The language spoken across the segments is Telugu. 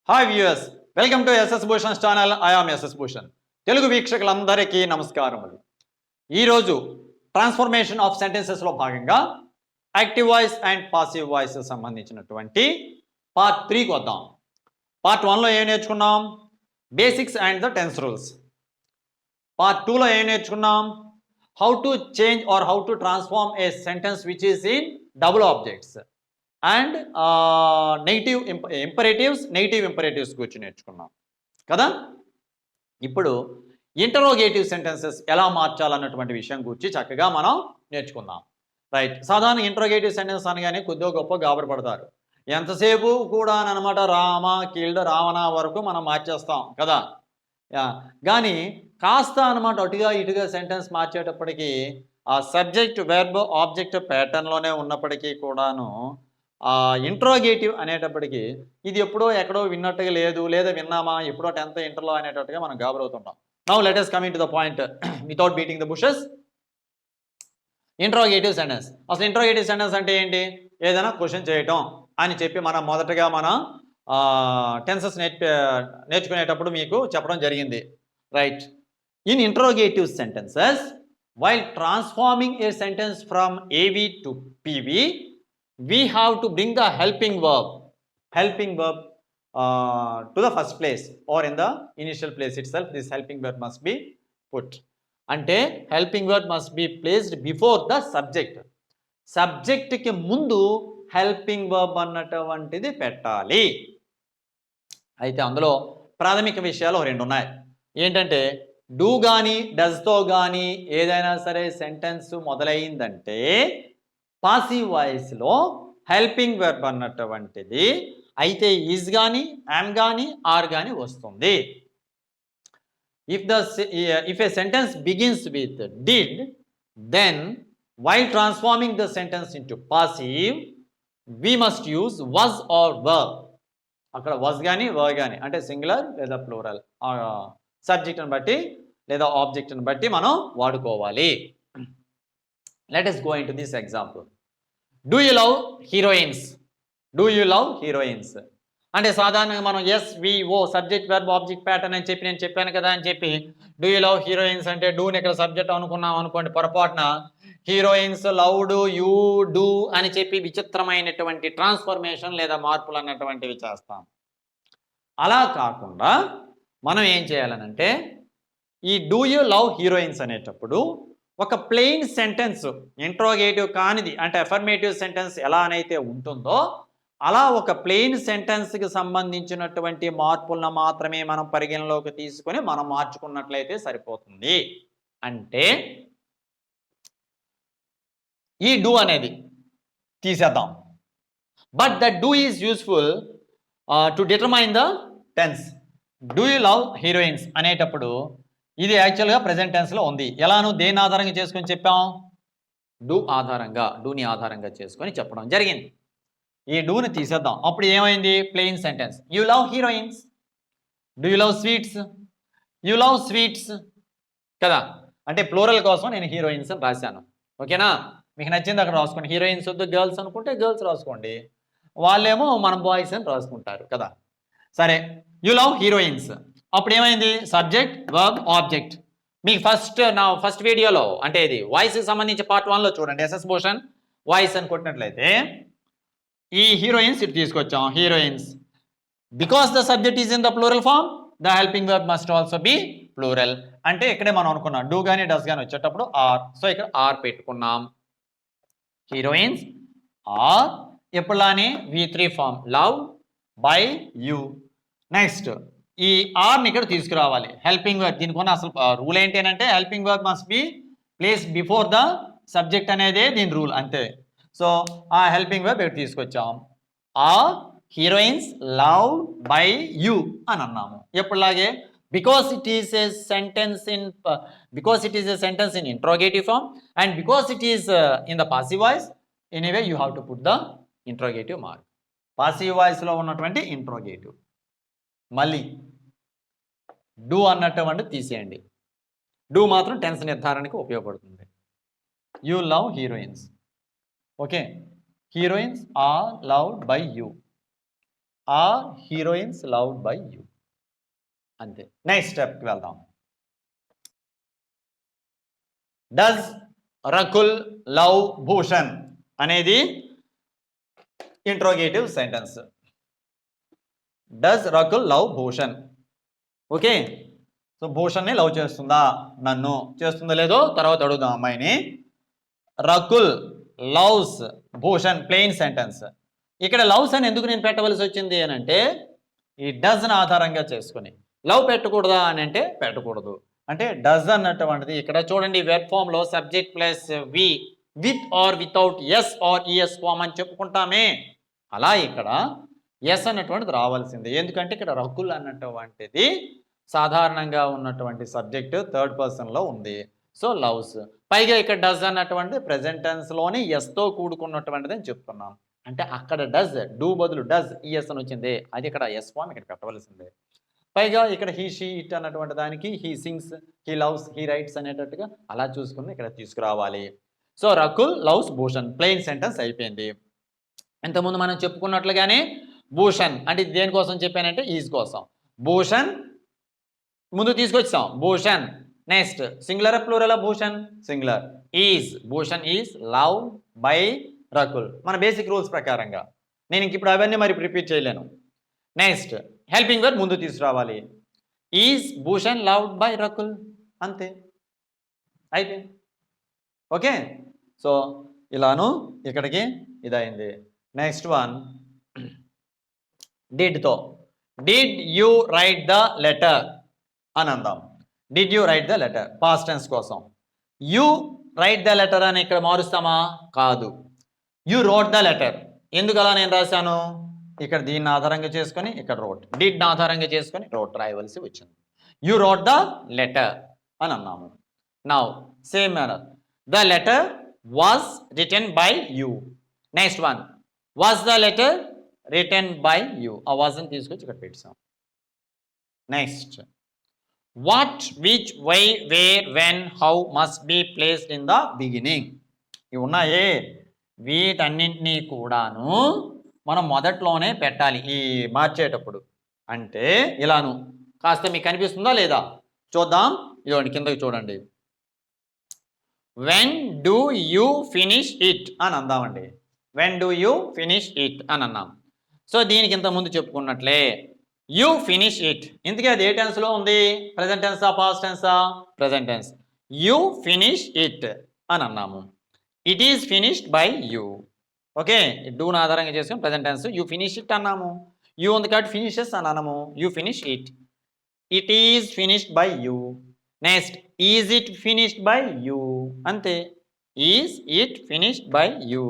Hi viewers, welcome to SS Bhushan channel. I am SS Bhushan. Telugu వీక్షకులందరికీ నమస్కారములు. ఈరోజు ట్రాన్స్ఫర్మేషన్ ఆఫ్ సెంటెన్సెస్లో భాగంగా active voice and passive voice సంబంధించినటువంటి పార్ట్ 3కి వద్దాం. పార్ట్ 1లో ఏం నేర్చుకున్నాం? Basics and the tense rules. Part 2లో ఏం నేర్చుకున్నాం? How to change or how to transform a sentence which is in double objects and negative imperatives గురించి నేర్చుకున్నాం కదా. ఇప్పుడు ఇంటరోగేటివ్ సెంటెన్సెస్ ఎలా మార్చాలన్నటువంటి విషయం గురించి చక్కగా మనం నేర్చుకుందాం. రైట్. సాధారణ ఇంటరోగేటివ్ సెంటెన్స్ అనగానే కొద్దిగా గొప్ప గాబరపడతారు. ఎంతసేపు కూడా అనమాట రామ కీల్డ్ రావణ వరకు మనం మార్చేస్తాం కదా. కానీ కాస్త అనమాట అటుగా ఇటుగా సెంటెన్స్ మార్చేటప్పటికీ ఆ సబ్జెక్ట్ వెర్బ్ ఆబ్జెక్ట్ ప్యాటర్న్లోనే ఉన్నప్పటికీ కూడాను ఇంట్రోగేటివ్ అనేటప్పటికీ ఇది ఎప్పుడో ఎక్కడో విన్నట్టుగా లేదు, లేదా విన్నామా ఎప్పుడో 10th ఇంటర్లో అనేటట్టుగా మనం గాబరవుతుంటాం. Now let us coming to the point without beating the bushes. Interrogative sentence. అసలు ఇంట్రోగేటివ్ సెంటెన్స్ అంటే ఏంటి? ఏదైనా క్వశ్చన్ చేయటం అని చెప్పి మనం మొదటగా మనం టెన్సెస్ నేర్చుకునేటప్పుడు మీకు చెప్పడం జరిగింది. Right. In interrogative sentences while transforming a sentence from AV to PV we have to bring the helping verb to the first place or in the initial place itself. This helping verb must be put. Ante helping verb must be placed before the subject ki mundu helping verb annatuvantidi pettali. అయితే అందులో ప్రాథమిక విషయాలు రెండు ఉన్నాయి. ఏంటంటే డూ కానీ డస్తో కానీ ఏదైనా సరే సెంటెన్స్ మొదలైందంటే పాసివ్ వాయిస్లో హెల్పింగ్ వెర్బ్ అన్నటువంటిది అయితే ఈజ్ కానీ యామ్ కానీ ఆర్ కానీ వస్తుంది. If a sentence begins with did then while transforming the sentence into passive we must use was or verb. అక్కడ వాజ్ కానీ వర్ కానీ అంటే సింగులర్ లేదా ప్లూరల్ సబ్జెక్ట్ని బట్టి లేదా ఆబ్జెక్ట్ని బట్టి మనం వాడుకోవాలి. Let us go into this example. Do you love heroines? Do you love heroines? అంటే సాధారణంగా మనం SVO subject verb object pattern అని చెప్పి నేను చెప్పాను కదా అని చెప్పి డూ యూ లవ్ హీరోయిన్స్ అంటే డూని ఇక్కడ సబ్జెక్ట్ అనుకున్నాం అనుకోండి, పొరపాటున హీరోయిన్స్ లవ్డ్ యూ డూ అని చెప్పి విచిత్రమైనటువంటి ట్రాన్స్ఫర్మేషన్ లేదా మార్పులు అన్నటువంటివి చేస్తాం. అలా కాకుండా మనం ఏం చేయాలనంటే ఈ డూ యూ లవ్ హీరోయిన్స్ అనేటప్పుడు ఒక ప్లెయిన్ సెంటెన్స్ ఇంట్రోగేటివ్ కానిది అంటే అఫర్మేటివ్ సెంటెన్స్ ఎలా అనైతే ఉంటుందో అలా ఒక ప్లెయిన్ సెంటెన్స్కి సంబంధించినటువంటి మార్పులను మాత్రమే మనం పరిగణలోకి తీసుకొని మనం మార్చుకున్నట్లయితే సరిపోతుంది. అంటే ఈ డూ అనేది తీసేద్దాం. But the do is useful to determine the tense. Do you love heroines అనేటప్పుడు ఇది యాక్చువల్గా ప్రెజెంట్ టెన్స్లో ఉంది. ఎలాను దేని ఆధారంగా చేసుకొని చెప్పాం? డూని ఆధారంగా చేసుకొని చెప్పడం జరిగింది. ఈ డూని తీసేద్దాం. అప్పుడు ఏమైంది? Plain sentence. You love heroines. Do you love sweets? You love sweets కదా. అంటే ప్లూరల్ కోసం నేను హీరోయిన్స్ అని రాశాను. ఓకేనా? మీకు నచ్చింది అక్కడ రాసుకోండి. హీరోయిన్స్ వద్దు గర్ల్స్ అనుకుంటే గర్ల్స్ రాసుకోండి, వాళ్ళేమో మన బాయ్స్ అని రాసుకుంటారు కదా. సరే, యూ లవ్ హీరోయిన్స్. అప్పుడు ఏమైంది? Subject verb object. మీకు ఫస్ట్ వీడియోలో అంటే ఇది వాయిస్కి సంబంధించి పార్ట్ 1లో చూడండి. ఎస్ఎస్ భూషణ్ వాయిస్ అని కొట్టినట్లయితే ఈ హీరోయిన్స్ ఇటు తీసుకొచ్చాం. Heroines because the subject is in the plural form the helping verb must also be plural. అంటే ఇక్కడే మనం అనుకున్నాం డూ కానీ డస్ కానీ వచ్చేటప్పుడు ఆర్. సో ఇక్కడ ఆర్ పెట్టుకున్నాం. హీరోయిన్స్ ఆర్ ఎప్పుడులానే V3 form love by you. Next ఈ ఆర్ని ఇక్కడ తీసుకురావాలి. హెల్పింగ్ వర్బ్ దీనికి ఉన్న అసలు రూల్ ఏంటి అంటే helping verb must be place before the subject అనేదే దీని రూల్, అంతే. సో ఆ హెల్పింగ్ వర్బ్ ఇక్కడ తీసుకొచ్చాం. ఆ హీరోయిన్స్ లవ్ బై యూ అని అన్నాము. ఎప్పుడులాగే because it is a sentence in interrogative form and because it is in the passive voice anyway you have to put the interrogative mark. Passive వాయిస్లో ఉన్నటువంటి ఇంట్రోగేటివ్. మళ్ళీ డూ అన్నటువంటి తీసేయండి. డూ మాత్రం టెన్స్ నిర్ధారణకు ఉపయోగపడుతుంది. You love heroines. Okay, heroines are loved by you. Are heroines loved by you. అంతే. నెక్స్ట్ స్టెప్కి వెళ్దాం. డస్ రకుల్ లవ్ భూషణ్ అనేది interrogative sentence. Does Rakul love Bhushan. Okay, so భూషణ్ని లవ్ చేస్తుందా, నన్ను చేస్తుందో లేదో తర్వాత అడుగుదాం అమ్మాయిని. Rakul loves Bhushan, plain sentence. ఇక్కడ లవ్స్ అని ఎందుకు నేను పెట్టవలసి వచ్చింది అని అంటే, ఈ డజ్ని ఆధారంగా చేసుకుని. లవ్ పెట్టకూడదా అని అంటే పెట్టకూడదు. అంటే డజ్ అన్నటువంటిది ఇక్కడ చూడండి, వెబ్ ఫామ్లో subject plus V, with or without, S or ES form అని చెప్పుకుంటామే, అలా ఇక్కడ ఎస్ అన్నటువంటిది రావాల్సిందే. ఎందుకంటే ఇక్కడ రకుల్ అన్నటువంటిది సాధారణంగా ఉన్నటువంటి సబ్జెక్టు థర్డ్ పర్సన్లో ఉంది. So loves. పైగా ఇక్కడ డజ్ అన్నటువంటి ప్రెజెంట్ టెన్స్లోని ఎస్తో కూడుకున్నటువంటిది అని చెప్తున్నాం. అంటే అక్కడ డజ్, డూ బదులు డజ్ ఈఎస్ అని వచ్చింది, అది ఇక్కడ ఎస్ ఫామ్ ఇక్కడ పెట్టవలసిందే. పైగా ఇక్కడ హీ షీ ఇట్ అన్నటువంటి దానికి he sings, he loves, he writes అనేటట్టుగా అలా చూసుకుని ఇక్కడ తీసుకురావాలి. So Rakul loves Bhushan, plain sentence అయిపోయింది. ఇంతకుముందు మనం చెప్పుకున్నట్లుగానే భూషణ్ అంటే దేనికోసం చెప్పానంటే ఈజ్ కోసం. భూషణ్ ముందు తీసుకొచ్చాం, Bhushan. Next singular plural Bhushan, singular. Is, Bhushan is love by Rakul, మన బేసిక్ రూల్స్ ప్రకారంగా. నేను ఇంక ఇప్పుడు అవన్నీ మరి ప్రిపేర్ చేయలేను. నెక్స్ట్ హెల్పింగ్ వర్బ్ ముందు తీసుకురావాలి. Is Bhushan loved by Rakul, అంతే అయిపోయింది. ఓకే, సో ఇలాను ఇక్కడికి ఇదైంది. నెక్స్ట్ వన్ డిడ్తో. Did you write the letter అని అందాం. Did you write the letter past tense కోసం. యూ రైట్ ద లెటర్ అని ఇక్కడ మారుస్తామా? కాదు. You wrote the letter. ఎందుకు అలా నేను రాశాను? ఇక్కడ దీన్ని ఆధారంగా చేసుకొని ఇక్కడ రోట్, డిడ్ ఆధారంగా చేసుకొని రోట్ రాయవలసి వచ్చింది. యూ రోట్ ద లెటర్ అని అన్నాము. Now same manner, the letter was written by you. Next one, was the letter written by you. ఆ వాజ్ని తీసుకొచ్చి ఇక్కడ పెట్టాం. Next what, which, why, where, when, how must be placed in the beginning. ఇవి ఉన్నాయే, వీటన్నింటినీ కూడాను మనం మొదట్లోనే పెట్టాలి ఈ మార్చేటప్పుడు. అంటే ఇలాను కాస్త మీకు కనిపిస్తుందా లేదా చూద్దాం. ఇదిగోండి కిందకి చూడండి. When do you finish it అని అందామండి. When do you finish it అని అన్నాం. సో దీనికి ఇంత ముందు చెప్పుకున్నట్లే యూ ఫినిష్ ఇట్. ఇంతకీ అది ఏ టెన్స్లో ఉంది? ప్రెజెంట్ టెన్సా పాస్ట్ టెన్సా? Present tense. You finish it అని అన్నాము. It is finished by you. Okay, డూని ఆధారంగా చేసుకుని present tense. You finish it అన్నాము. యూ ఉంది కాబట్టి ఫినిషెస్ అన్నాము. You finish it. It is finished by you. Next is it finished by you, అంతే. Is it finished by you.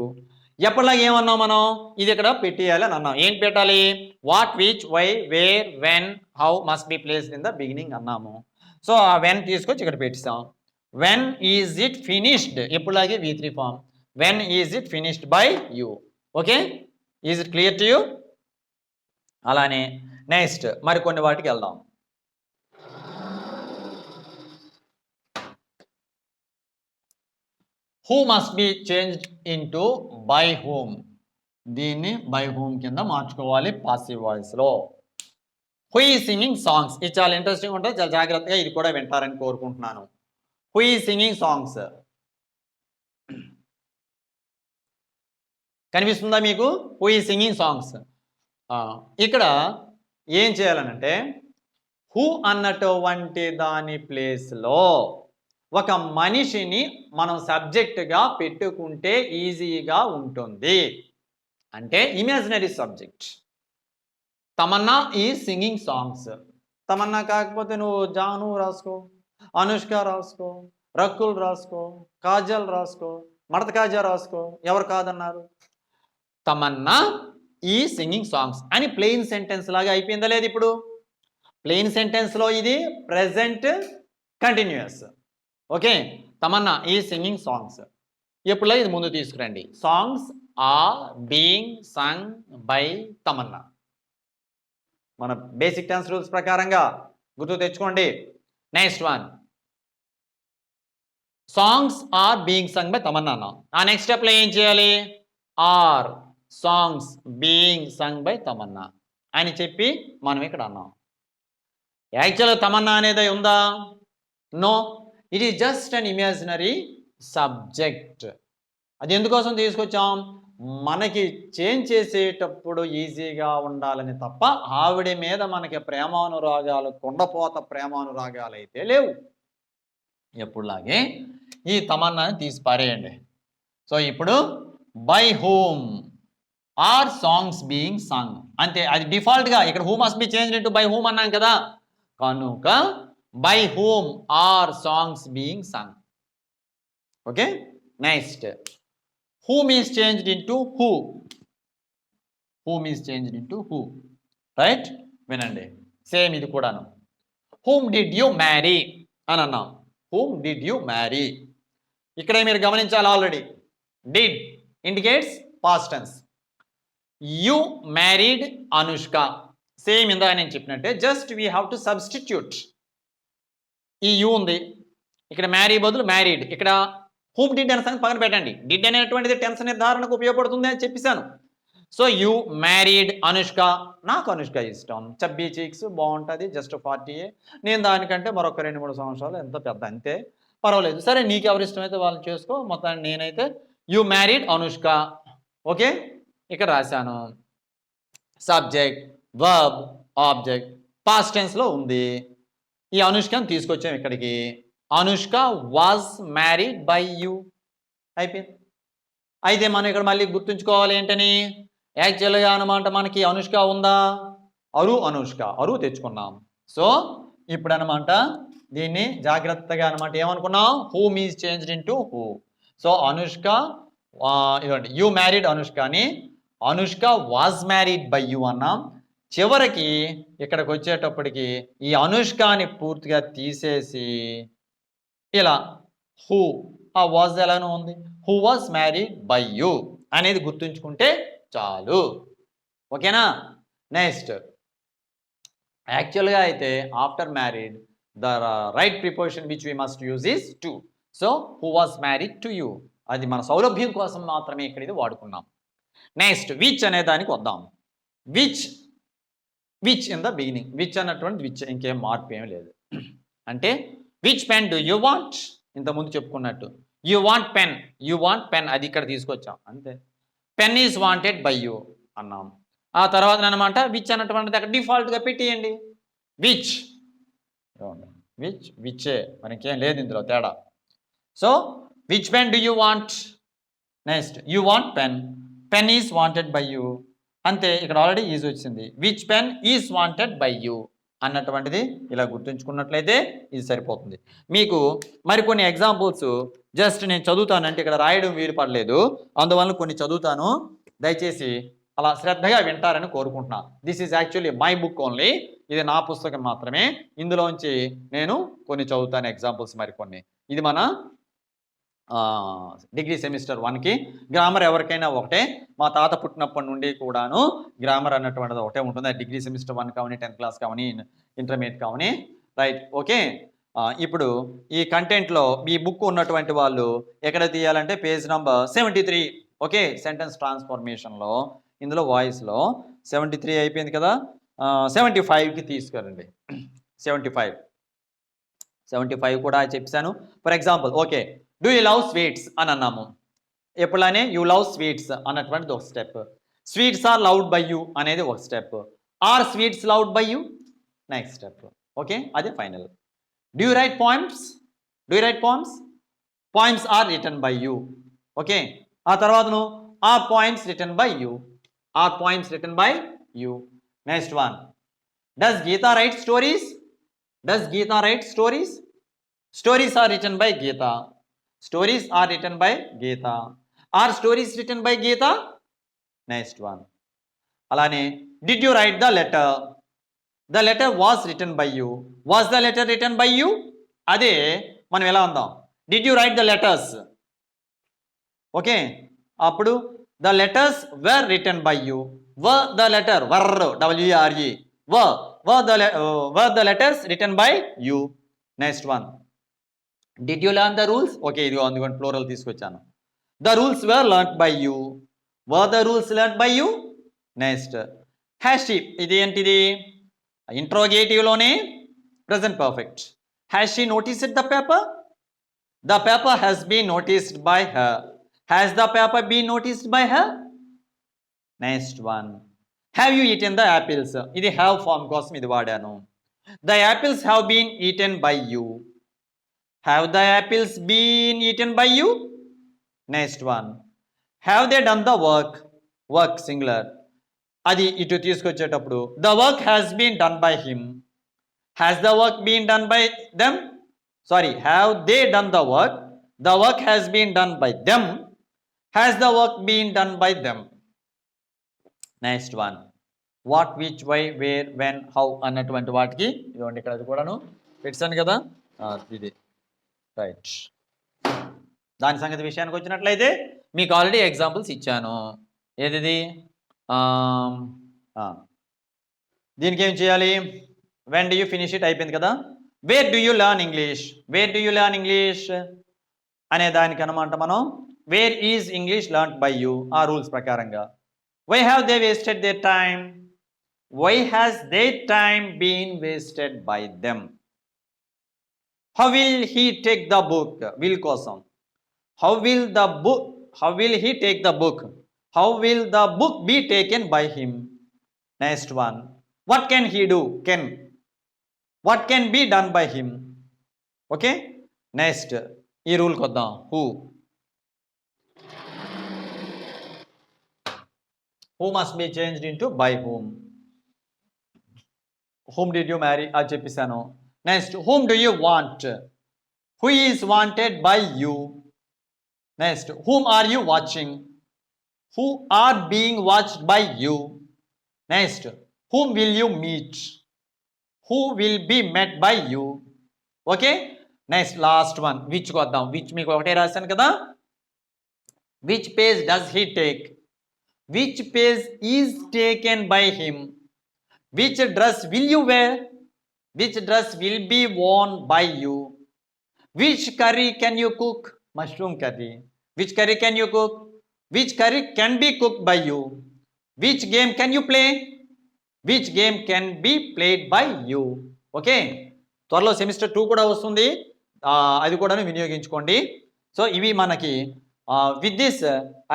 ఎప్పటిలాగా ఏమన్నాం మనం? ఇది ఇక్కడ పెట్టేయాలి అని అన్నాం. ఏం పెట్టాలి? What, which, why, where, when, how must be placed in the beginning అన్నాము. సో ఆ వెన్ తీసుకొచ్చి ఇక్కడ పెట్టిస్తాం. వెన్ ఈజ్ ఇట్ ఫినిష్డ్, ఎప్పుడులాగే V3 form. When is it finished by you. Okay, is it clear to you? అలానే నెక్స్ట్ మరికొన్ని వాటికి వెళ్దాం. Who must be changed into by whom. దీన్ని బై హూమ్ కింద మార్చుకోవాలి పాసివ్ వాయిస్లో. హూ ఈ సింగింగ్ సాంగ్స్, ఇది చాలా ఇంట్రెస్టింగ్ ఉంటుంది, చాలా జాగ్రత్తగా ఇది కూడా వింటారని కోరుకుంటున్నాను. హూ ఈ సింగింగ్ సాంగ్స్ కనిపిస్తుందా మీకు? హూ ఈ సింగింగ్ సాంగ్స్. ఇక్కడ ఏం చేయాలనంటే హూ అన్నటువంటి దాని ప్లేస్లో ఒక మనిషిని మనం సబ్జెక్టుగా పెట్టుకుంటే ఈజీగా ఉంటుంది. అంటే ఇమాజినరీ సబ్జెక్ట్. తమన్నా ఈ సింగింగ్ సాంగ్స్. తమన్నా కాకపోతే నువ్వు జాను రాసుకో, అనుష్క రాసుకో, రకుల్ రాసుకో, కాజల్ రాసుకో, మడత కాజా రాసుకో, ఎవరు కాదన్నారు? తమన్నా ఈ సింగింగ్ సాంగ్స్ అని ప్లెయిన్ సెంటెన్స్ లాగా అయిపోయిందా లేదు? ఇప్పుడు ప్లెయిన్ సెంటెన్స్లో ఇది ప్రెజెంట్ కంటిన్యూస్. ఓకే, తమన్నా ఈ సింగింగ్ సాంగ్స్. ఎప్పుడులా ఇది ముందు తీసుకురండి. Songs are being sung by Tamannaah. మన బేసిక్ టెన్స్ రూల్స్ ప్రకారంగా గుర్తు తెచ్చుకోండి. Next one, songs are being sung by Tamannaah అన్నాం. ఆ నెక్స్ట్ స్టెప్లో ఏం చేయాలి? Are songs being sung by Tamannaah అని చెప్పి మనం ఇక్కడ అన్నాం. యాక్చువల్గా తమన్నా అనేది ఉందా? No, it is just an imaginary subject. అది ఎందుకోసం తీసుకొచ్చాం? మనకి చేంజ్ చేసేటప్పుడు ఈజీగా ఉండాలని తప్ప ఆవిడ మీద మనకి ప్రేమానురాగాలు, కొండపోత ప్రేమానురాగాలు అయితే లేవు. ఎప్పుడులాగే ఈ తమన్నాని తీసి పారేయండి. సో ఇప్పుడు by whom are songs being sung అంతే. అది డిఫాల్ట్గా ఇక్కడ who must be change into by whom అన్నాం కదా, కనుక by whom are songs being sung. Okay, next whom is changed into who. whom is changed into who, right? వినండి, సేమ్ ఇది కూడాను. whom did you marry అని అన్నాం. whom did you marry, ఇక్కడ మీరు గమనించాలి, already did indicates past tense. you married Anushka, same ఇందాక నేను చెప్పినట్టే, just we have to substitute. ఈ యూ ఉంది, ఇక్కడ మ్యారీ బదులు మ్యారీడ్. ఇక్కడ హూమ్ డిడ్ అనే సంగతి పక్కన పెట్టండి. డిడ్ అనేటువంటిది టెన్స్ నిర్ధారణకు ఉపయోగపడుతుంది అని చెప్పేశాను. సో యూ మ్యారీడ్ అనుష్క, నాకు అనుష్క ఇష్టం, చబ్బీ చీక్స్ బాగుంటుంది, జస్ట్ 40. నేను దానికంటే మరొక 2-3 సంవత్సరాలు ఎంత పెద్ద, అంతే పర్వాలేదు. సరే నీకు ఎవరు ఇష్టమైతే వాళ్ళు చేసుకో, మొత్తాన్ని నేనైతే యూ మ్యారీడ్ అనుష్క. ఓకే, ఇక్కడ రాశాను సబ్జెక్ట్, వర్బ్, ఆబ్జెక్ట్, పాస్ట్ టెన్స్లో ఉంది. ఈ అనుష్కను తీసుకొచ్చాం ఇక్కడికి. Anushka was married by you, అయిపోయింది. అయితే మనం ఇక్కడ మళ్ళీ గుర్తుంచుకోవాలి ఏంటని, యాక్చువల్గా అనమాట మనకి అనుష్క ఉందా? అరు అనుష్క, అరు తెచ్చుకున్నాం. సో ఇప్పుడు అనమాట దీన్ని జాగ్రత్తగా అనమాట ఏమనుకున్నాం, whom is changed into who. So Anushka, ఇదండి యూ మ్యారీడ్ అనుష్క అని, Anushka was married by you అన్నాం. చివరికి ఇక్కడికి వచ్చేటప్పటికి ఈ అనుష్కని పూర్తిగా తీసేసి ఇలా హూ, ఆ వాజ్ ఎలానో ఉంది, who was married by you అనేది గుర్తుంచుకుంటే చాలు. ఓకేనా? నెక్స్ట్, యాక్చువల్గా అయితే after married the right preposition which we must use is to. So who was married to you, అది మన సౌలభ్యం కోసం మాత్రమే ఇక్కడ ఇది వాడుకున్నాం. నెక్స్ట్ విచ్ అనే దానికి వద్దాం. Which in the beginning, which అన్నటువంటి విచ్, ఇంకేం మార్పు ఏమి లేదు. అంటే which pen do you want, ఇంతకుముందు చెప్పుకున్నట్టు you want pen, you want pen, అది ఇక్కడ తీసుకొచ్చాం అంతే. Pen is wanted by you అన్నాం. ఆ తర్వాత అనమాట విచ్ అన్నటువంటిది అక్కడ డిఫాల్ట్గా పెట్టేయండి. విచ్ విచ్చే, మనకేం లేదు ఇందులో తేడా. So which pen do you want, next you want pen, pen is wanted by you, అంతే. ఇక్కడ ఆల్రెడీ ఈజ్ వచ్చింది. Which pen is wanted by you అన్నటువంటిది ఇలా గుర్తుంచుకున్నట్లయితే ఇది సరిపోతుంది. మీకు మరికొన్ని ఎగ్జాంపుల్స్ జస్ట్ నేను చదువుతానంటే ఇక్కడ రాయడం వీలు పడలేదు, అందువల్ల కొన్ని చదువుతాను, దయచేసి అలా శ్రద్ధగా వింటారని కోరుకుంటున్నాను. This is actually my book only, ఇది నా పుస్తకం మాత్రమే. ఇందులోంచి నేను కొన్ని చదువుతాను ఎగ్జాంపుల్స్ మరికొన్ని. ఇది మన డిగ్రీ సెమిస్టర్ 1కి. గ్రామర్ ఎవరికైనా ఒకటే, మా తాత పుట్టినప్పటి నుండి కూడాను గ్రామర్ అన్నటువంటిది ఒకటే ఉంటుంది. డిగ్రీ సెమిస్టర్ 1 కావని, 10th క్లాస్ కావని, ఇంటర్మీడియట్ కావని, రైట్. ఓకే, ఇప్పుడు ఈ కంటెంట్లో మీ బుక్ ఉన్నటువంటి వాళ్ళు ఎక్కడ తీయాలంటే పేజ్ నంబర్ 73. ఓకే, సెంటెన్స్ ట్రాన్స్ఫర్మేషన్లో ఇందులో వాయిస్లో 73 అయిపోయింది కదా, 75కి తీసుకురండి. 75 కూడా చెప్పాను. For example, okay, do you love sweets అని అన్నాము. ఎప్పుడైనా యూ లవ్ స్వీట్స్ అన్నటువంటిది ఒక step. Sweets are loved by you అనేది ఒక step. Are sweets loved by you next step. Okay, అదే final. Do you write poems, poems are written by you. Okay, ఆ తర్వాతను are poems written by you, next one. Does Geeta write stories, stories are written by Geeta, are stories written by Gita, next one. అలానే did you write the letter was written by you, was the letter written by you, అదే మనం ఎలా ఉందాం, did you write the letters. Okay, అప్పుడు the letters were written by you, were the letter, WRE, were the letters written by you. Next one. Did you learn the rules? Okay, ఇది అందుకని ప్లూరల్ తీసుకొచ్చాను. The rules were learnt by you. Were the rules learnt by you? Next. Has she ఇది ఏంటిది ఇంట్రోగేటివ్ లోనే present perfect. Has she noticed the paper? The paper has been noticed by her. Has the paper been noticed by her? Next one, have you eaten the apples? ఇది హ్యావ్ ఫార్మ్ కోసం ఇది వాడాను. The apples have been eaten by you. Have the apples been eaten by you? Next one, have they done the work? Work singular, అది ఇటు తీసుకొచ్చేటప్పుడు the work has been done by him. Has the work been done by them? Sorry, have they done the work? The work has been done by them. Has the work been done by them? Next one, what, which, why, where, when, how అన్నటువంటి వాటికి ఇదిగోండి ఇక్కడ అది కూడాను పెట్టాను కదా, ఇది రైట్. దాని సంగతి విషయానికి వచ్చినట్లయితే మీకు ఆల్రెడీ ఎగ్జాంపుల్స్ ఇచ్చాను. ఏది దీనికి ఏం చేయాలి? When do you finish it అయిపోయింది కదా. Where do you learn English? Where do you learn English అనే దానికి అనమాట మనం where is English learn by you ఆ రూల్స్ ప్రకారంగా. Why have they wasted their time? Why has their time been wasted by them? How will he take the book? Will కోసం how will the book, how will he take the book? How will the book be taken by him? Next one, what can he do? Can, what can be done by him? Okay, next ee rule koddam. Who must be changed into by whom? Whom did you marry? Aa cheppesanu. Next, whom do you want? Who is wanted by you? Next, whom are you watching? Who are being watched by you? Next, whom will you meet? Who will be met by you? Okay, next last one, which koddam. Which meeku okate rasanu kada. Which page does he take? Which page is taken by him? Which dress will you wear? Which dress will be worn by you? Which curry can you cook? Mushroom curry. Which curry can you cook? Which curry can be cooked by you? Which game can you play? Which game can be played by you? Okay, త్వరలో సెమిస్టర్ 2 కూడా వస్తుంది, అది కూడా వినియోగించుకోండి. సో ఇవి మనకి with this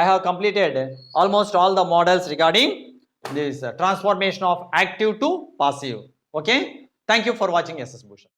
I have completed almost all the models regarding this transformation of active to passive. Okay, thank you for watching SS Bhushan.